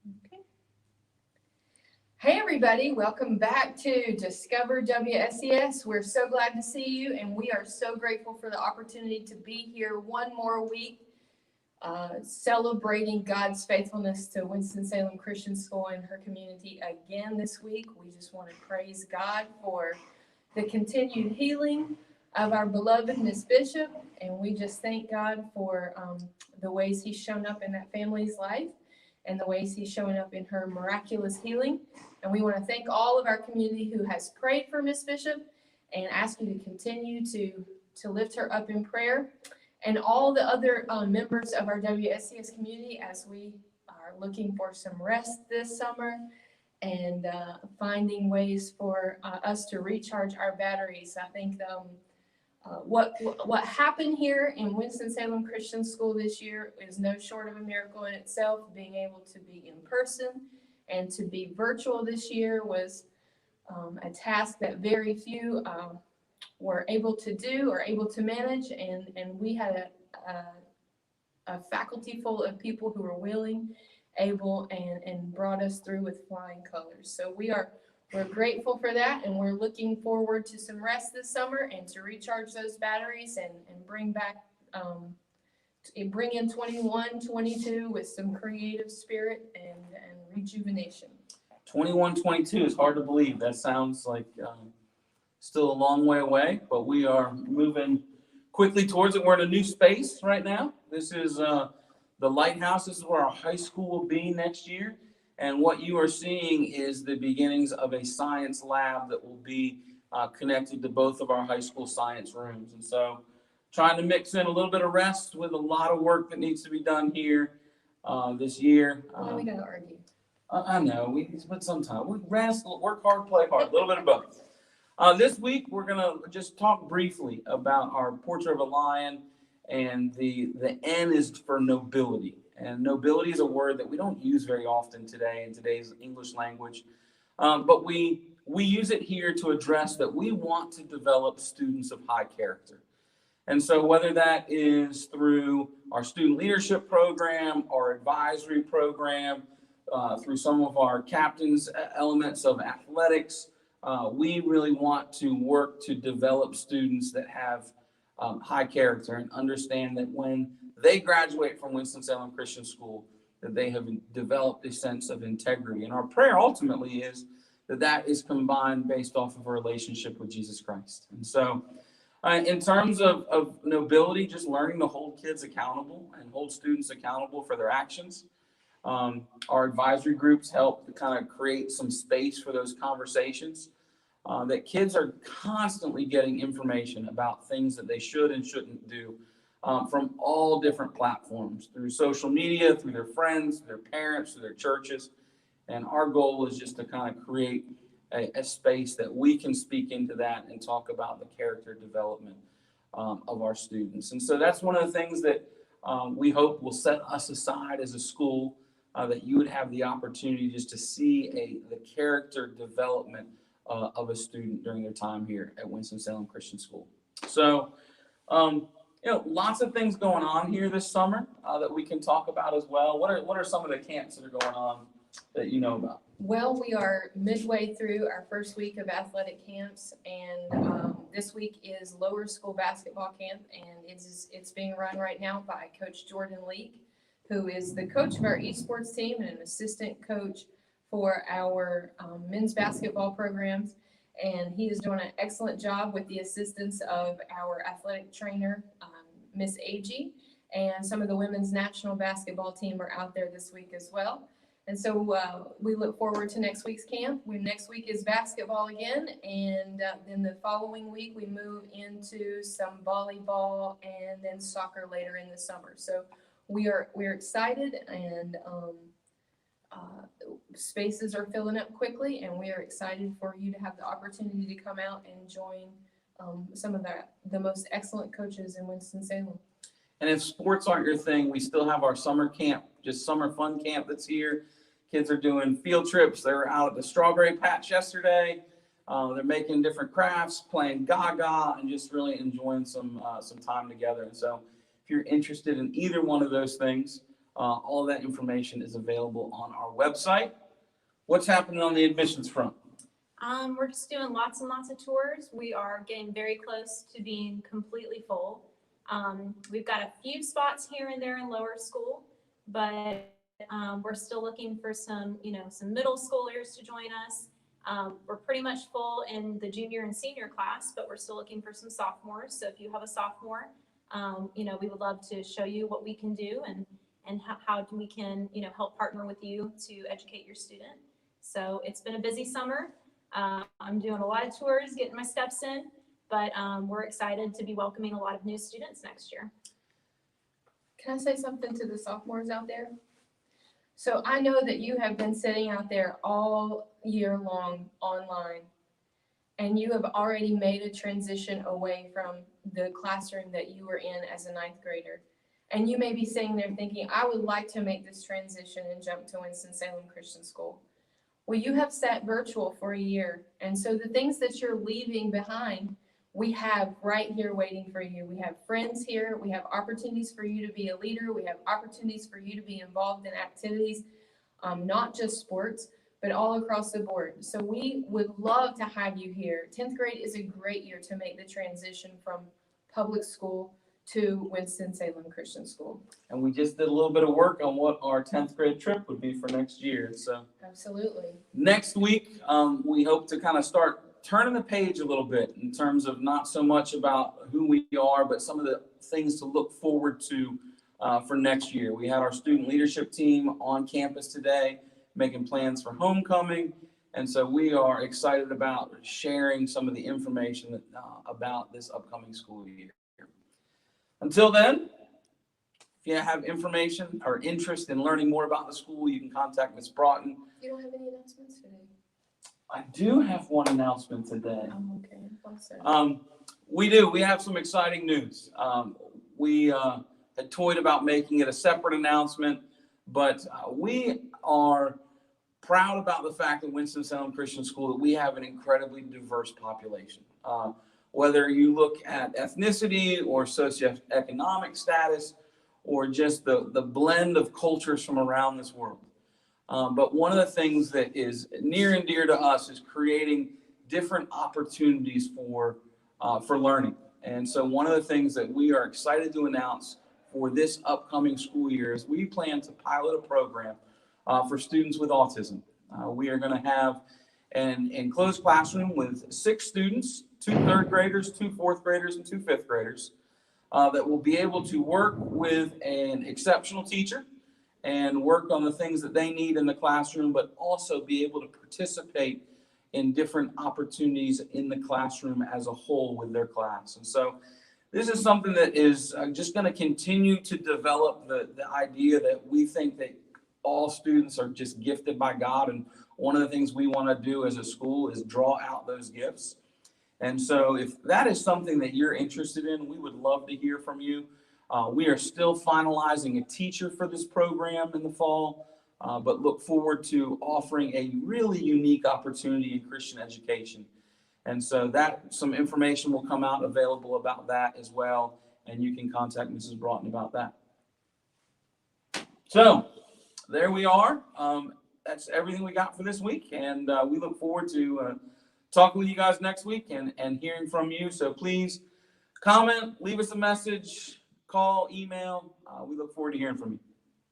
Okay. Hey everybody, welcome back to Discover WSCS. We're so glad to see you, and we are so grateful for the opportunity to be here one more week, celebrating God's faithfulness to Winston-Salem Christian School and her community again this week. We just want to praise God for the continued healing of our beloved Miss Bishop, and we just thank God for the ways He's shown up in that family's life and the ways He's showing up in her miraculous healing. And we want to thank all of our community who has prayed for Miss Bishop and ask you to continue to lift her up in prayer. And all the other members of our WSCS community as we are looking for some rest this summer and finding ways for us to recharge our batteries. I think what happened here in Winston-Salem Christian School this year is no short of a miracle in itself. Being able to be in person and to be virtual this year was a task that very few were able to do or able to manage, and we had a faculty full of people who were willing, able, and brought us through with flying colors. So we're grateful for that, and we're looking forward to some rest this summer and to recharge those batteries and bring back bring in 21, 22 with some creative spirit and rejuvenation. 21, 22 is hard to believe. That sounds like still a long way away, but we are moving quickly towards it. We're in a new space right now. This is the Lighthouse. This is where our high school will be next year. And what you are seeing is the beginnings of a science lab that will be connected to both of our high school science rooms. And so trying to mix in a little bit of rest with a lot of work that needs to be done here this year. Why are we going to argue? I know, but sometimes we rest, work hard, play hard, a little bit of both. This week, we're going to just talk briefly about our Portrait of a Lion, and the N is for nobility. And nobility is a word that we don't use very often today in today's English language, but we use it here to address that we want to develop students of high character. And so whether that is through our student leadership program, our advisory program, through some of our captains' elements of athletics, we really want to work to develop students that have high character and understand that when they graduate from Winston-Salem Christian School, that they have developed a sense of integrity. And our prayer ultimately is that is combined based off of a relationship with Jesus Christ. And so in terms of nobility, just learning to hold kids accountable and hold students accountable for their actions. Our advisory groups help to kind of create some space for those conversations. That kids are constantly getting information about things that they should and shouldn't do from all different platforms, through social media, through their friends, through their parents, through their churches. And our goal is just to kind of create a space that we can speak into that and talk about the character development of our students. And so that's one of the things that we hope will set us aside as a school, that you would have the opportunity just to see the character development of a student during their time here at Winston-Salem Christian School. So, lots of things going on here this summer that we can talk about as well. What are some of the camps that are going on that you know about? Well, we are midway through our first week of athletic camps, and this week is lower school basketball camp, and it's being run right now by Coach Jordan Leake, who is the coach of our esports team and an assistant coach for our men's basketball programs. And he is doing an excellent job with the assistance of our athletic trainer, Miss Agee, and some of the women's national basketball team are out there this week as well. And so we look forward to next week's camp. Next week is basketball again, and then the following week we move into some volleyball and then soccer later in the summer. So we're excited, and spaces are filling up quickly, and we are excited for you to have the opportunity to come out and join some of the most excellent coaches in Winston-Salem. And if sports aren't your thing, we still have our summer camp, just summer fun camp that's here. Kids are doing field trips. They were out at the strawberry patch yesterday. They're making different crafts, playing Gaga, and just really enjoying some time together. And so if you're interested in either one of those things, All that information is available on our website. What's happening on the admissions front? We're just doing lots and lots of tours. We are getting very close to being completely full. We've got a few spots here and there in lower school, but we're still looking for some middle schoolers to join us. We're pretty much full in the junior and senior class, but we're still looking for some sophomores. So if you have a sophomore, we would love to show you what we can do and how we can, help partner with you to educate your student. So it's been a busy summer. I'm doing a lot of tours, getting my steps in, but we're excited to be welcoming a lot of new students next year. Can I say something to the sophomores out there? So I know that you have been sitting out there all year long online, and you have already made a transition away from the classroom that you were in as a ninth grader. And you may be sitting there thinking, I would like to make this transition and jump to Winston-Salem Christian School. Well, you have sat virtual for a year, and so the things that you're leaving behind, we have right here waiting for you. We have friends here. We have opportunities for you to be a leader. We have opportunities for you to be involved in activities, not just sports, but all across the board. So we would love to have you here. 10th grade is a great year to make the transition from public school to Winston-Salem Christian School. And we just did a little bit of work on what our 10th grade trip would be for next year. So absolutely. Next week, we hope to kind of start turning the page a little bit in terms of not so much about who we are, but some of the things to look forward to for next year. We had our student leadership team on campus today making plans for homecoming. And so we are excited about sharing some of the information about this upcoming school year. Until then, if you have information or interest in learning more about the school, you can contact Ms. Broughton. You don't have any announcements today? I do have one announcement today. Oh, okay. Awesome. We do. We have some exciting news. We had toyed about making it a separate announcement, but we are proud about the fact that Winston-Salem Christian School, that we have an incredibly diverse population. Whether you look at ethnicity or socioeconomic status or just the blend of cultures from around this world. But one of the things that is near and dear to us is creating different opportunities for learning. And so one of the things that we are excited to announce for this upcoming school year is we plan to pilot a program for students with autism. We are going to have an enclosed classroom with 6 students, 2 third graders, 2 fourth graders, and 2 fifth graders that will be able to work with an exceptional teacher and work on the things that they need in the classroom, but also be able to participate in different opportunities in the classroom as a whole with their class. And so this is something that is just going to continue to develop the idea that we think that all students are just gifted by God. And one of the things we want to do as a school is draw out those gifts. And so if that is something that you're interested in, we would love to hear from you. We are still finalizing a teacher for this program in the fall, but look forward to offering a really unique opportunity in Christian education. And so some information will come out available about that as well, and you can contact Mrs. Broughton about that. So there we are. That's everything we got for this week, and we look forward to talking with you guys next week and hearing from you. So please comment, leave us a message, call, email. We look forward to hearing from you.